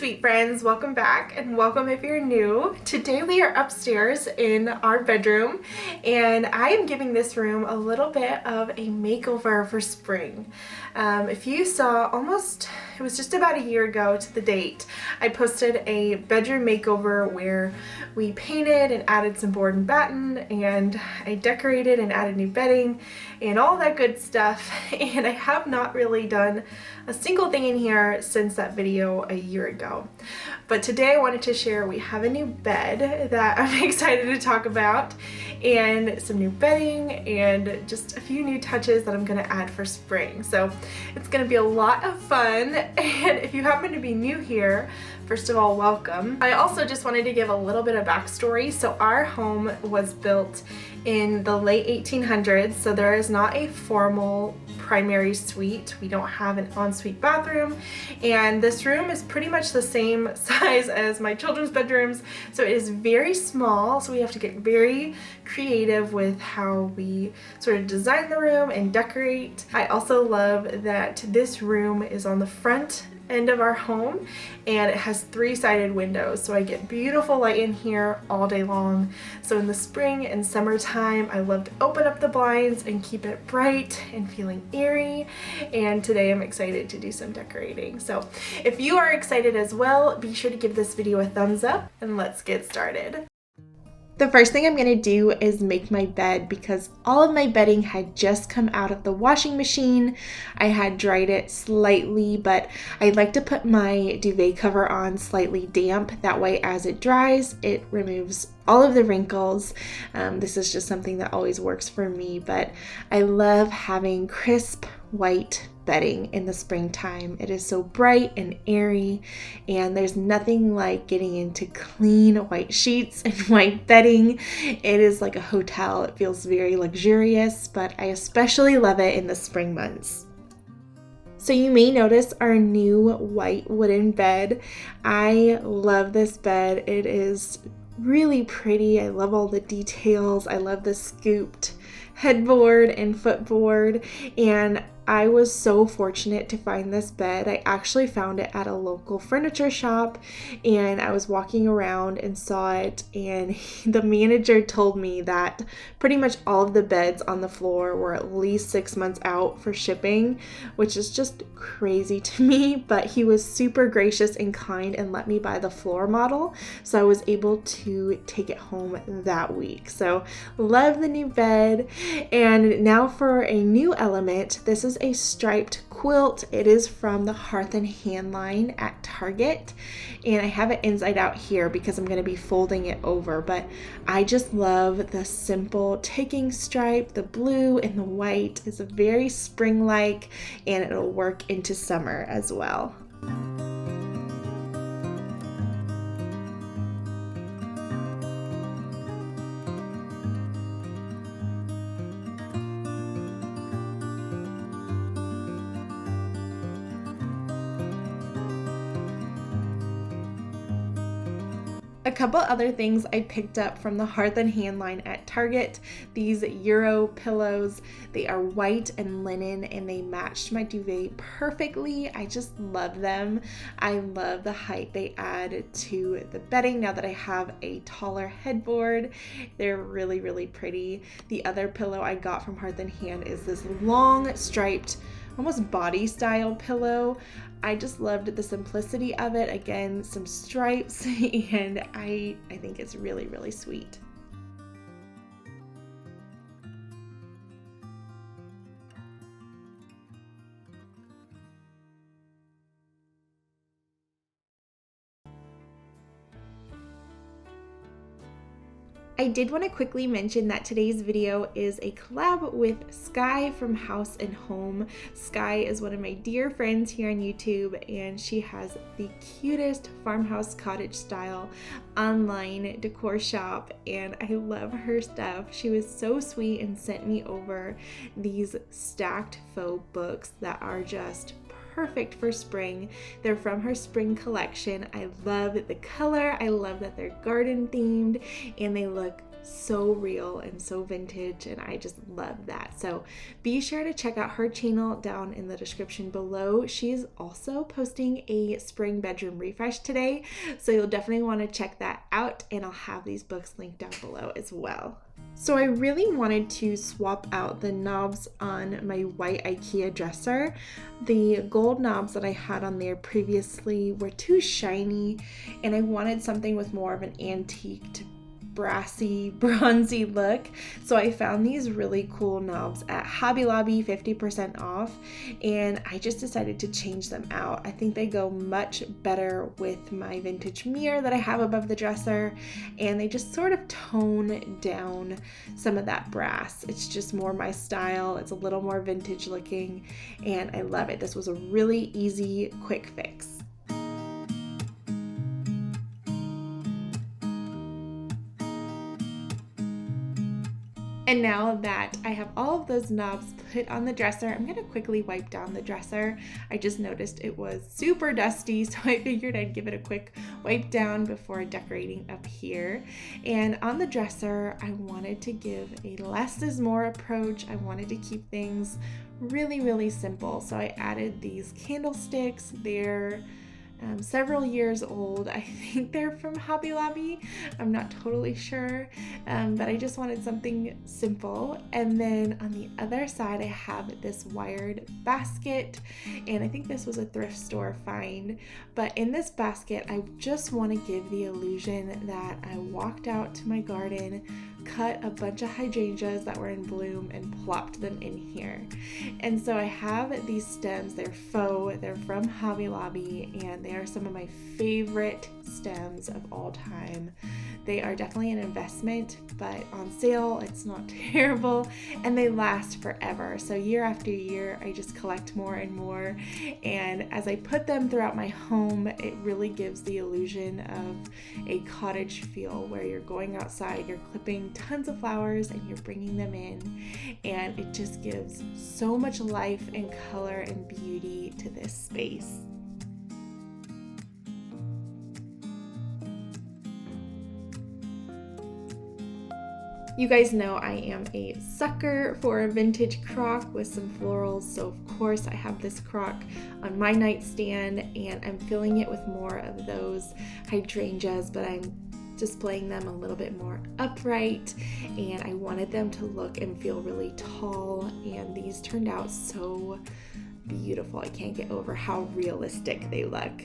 sweet friends, welcome back and welcome if you're new. Today we are upstairs in our bedroom and I am giving this room a little bit of a makeover for spring. If you saw it was just about a year ago to the date, I posted a bedroom makeover where we painted and added some board and batten, and I decorated and added new bedding and all that good stuff, and I have not really done a single thing in here since that video a year ago. But today I wanted to share we have a new bed that I'm excited to talk about, and some new bedding and just a few new touches that I'm going to add for spring. So it's going to be a lot of fun, and if you happen to be new here, first of all, welcome. I also just wanted to give a little bit of backstory. So our home was built in the late 1800s, so there is not a formal primary suite. We don't have an ensuite bathroom, and this room is pretty much the same size as my children's bedrooms, so it is very small, so we have to get very creative with how we sort of design the room and decorate. I also love that this room is on the front end of our home and it has three-sided windows, so I get beautiful light in here all day long. So in the spring and summertime, I love to open up the blinds and keep it bright and feeling airy, and today I'm excited to do some decorating. So if you are excited as well, be sure to give this video a thumbs up and let's get started. The first thing I'm going to do is make my bed because all of my bedding had just come out of the washing machine. I had dried it slightly, but I like to put my duvet cover on slightly damp. That way as it dries, it removes all of the wrinkles. This is just something that always works for me, but I love having crisp white bedding in the springtime. It is so bright and airy, and there's nothing like getting into clean white sheets and white bedding. It is like a hotel. It feels very luxurious, but I especially love it in the spring months. So you may notice our new white wooden bed. I love this bed. It is really pretty. I love all the details. I love the scooped headboard and footboard, and I was so fortunate to find this bed. I actually found it at a local furniture shop, and I was walking around and saw it, and the manager told me that pretty much all of the beds on the floor were at least 6 months out for shipping, which is just crazy to me, but he was super gracious and kind and let me buy the floor model, so I was able to take it home that week. So love the new bed. And now for a new element. This is a striped quilt. It is from the Hearth and Hand line at Target, and I have it inside out here because I'm going to be folding it over, but I just love the simple taking stripe. The blue and the white is very spring-like, and it'll work into summer as well. A couple other things I picked up from the Hearth and Hand line at Target. These Euro pillows. They are white and linen, and they matched my duvet perfectly. I just love them. I love the height they add to the bedding now that I have a taller headboard. They're really, really pretty. The other pillow I got from Hearth and Hand is this long striped, almost body style pillow. I just loved the simplicity of it. Again, some stripes, and I think it's really, really sweet. I did want to quickly mention that today's video is a collab with Sky from House and Home. Sky is one of my dear friends here on YouTube, and she has the cutest farmhouse cottage style online decor shop, and I love her stuff. She was so sweet and sent me over these stacked faux books that are just perfect for spring. They're from her spring collection. I love the color. I love that they're garden themed, and they look so real and so vintage, and I just love that. So be sure to check out her channel down in the description below. She's also posting a spring bedroom refresh today, so you'll definitely want to check that out, and I'll have these books linked down below as well. So I really wanted to swap out the knobs on my white IKEA dresser. The gold knobs that I had on there previously were too shiny, and I wanted something with more of an antiqued, brassy, bronzy look. So I found these really cool knobs at Hobby Lobby, 50% off, and I just decided to change them out. I think they go much better with my vintage mirror that I have above the dresser, and they just sort of tone down some of that brass. It's just more my style. It's a little more vintage looking, and I love it. This was a really easy, quick fix. And now that I have all of those knobs put on the dresser, I'm gonna quickly wipe down the dresser. I just noticed it was super dusty, so I figured I'd give it a quick wipe down before decorating up here. And on the dresser, I wanted to give a less is more approach. I wanted to keep things really, really simple. So I added these candlesticks. They're several years old. I think they're from Hobby Lobby. I'm not totally sure, but I just wanted something simple. And then on the other side, I have this wired basket, and I think this was a thrift store find. But in this basket, I just want to give the illusion that I walked out to my garden, cut a bunch of hydrangeas that were in bloom, and plopped them in here. And so I have these stems. They're faux, they're from Hobby Lobby, and they are some of my favorite stems of all time. They are definitely an investment, but on sale it's not terrible, and they last forever. So year after year I just collect more and more, and as I put them throughout my home, it really gives the illusion of a cottage feel where you're going outside, you're clipping tons of flowers and you're bringing them in, and it just gives so much life and color and beauty to this space. You guys know I am a sucker for a vintage crock with some florals, so of course I have this crock on my nightstand, and I'm filling it with more of those hydrangeas, but I'm displaying them a little bit more upright, and I wanted them to look and feel really tall, and these turned out so beautiful. I can't get over how realistic they look.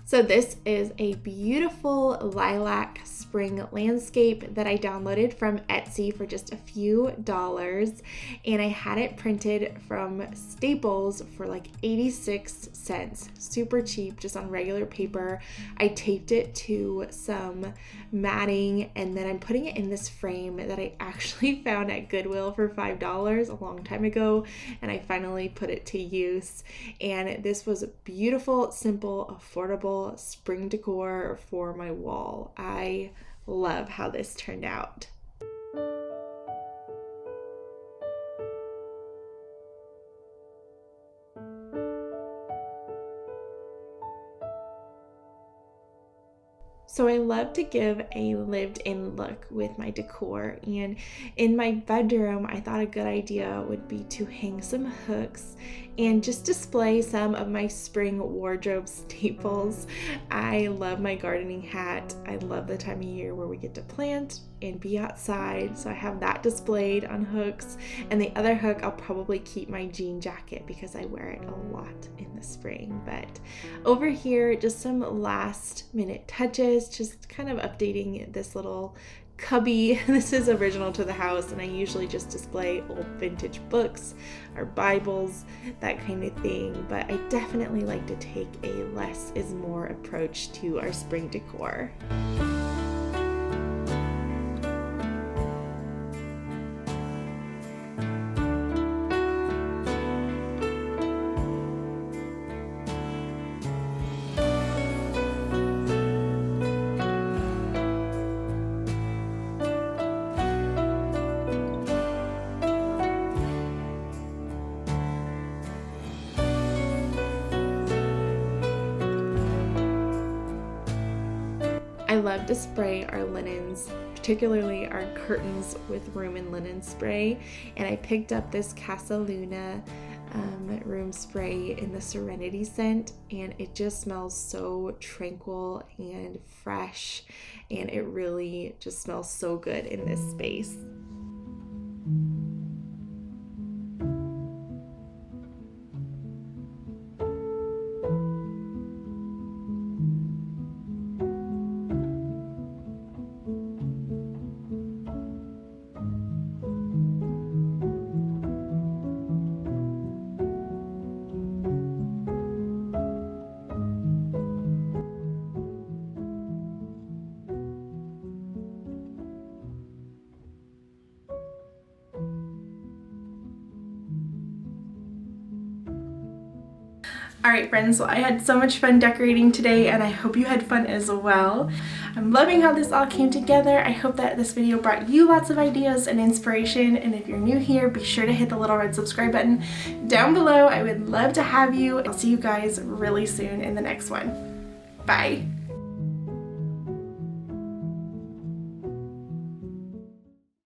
So this is a beautiful lilac spring landscape that I downloaded from Etsy for just a few dollars, and I had it printed from Staples for like 86 cents. Super cheap, just on regular paper. I taped it to some matting, and then I'm putting it in this frame that I actually found at Goodwill for $5 a long time ago, and I finally put it to use. And this was beautiful, simple, affordable spring decor for my wall. I love how this turned out. So I love to give a lived-in look with my decor, and in my bedroom I thought a good idea would be to hang some hooks and just display some of my spring wardrobe staples. I love my gardening hat. I love the time of year where we get to plant and be outside, so I have that displayed on hooks, and the other hook I'll probably keep my jean jacket because I wear it a lot in the spring. But over here, just some last minute touches, just kind of updating this little cubby. This is original to the house, and I usually just display old vintage books or Bibles, that kind of thing, but I definitely like to take a less is more approach to our spring decor. love to spray our linens, particularly our curtains, with room and linen spray, and I picked up this Casa Luna room spray in the Serenity scent, and it just smells so tranquil and fresh, and it really just smells so good in this space. Alright friends, well I had so much fun decorating today, and I hope you had fun as well. I'm loving how this all came together. I hope that this video brought you lots of ideas and inspiration, and if you're new here, be sure to hit the little red subscribe button down below. I would love to have you. I'll see you guys really soon in the next one. Bye!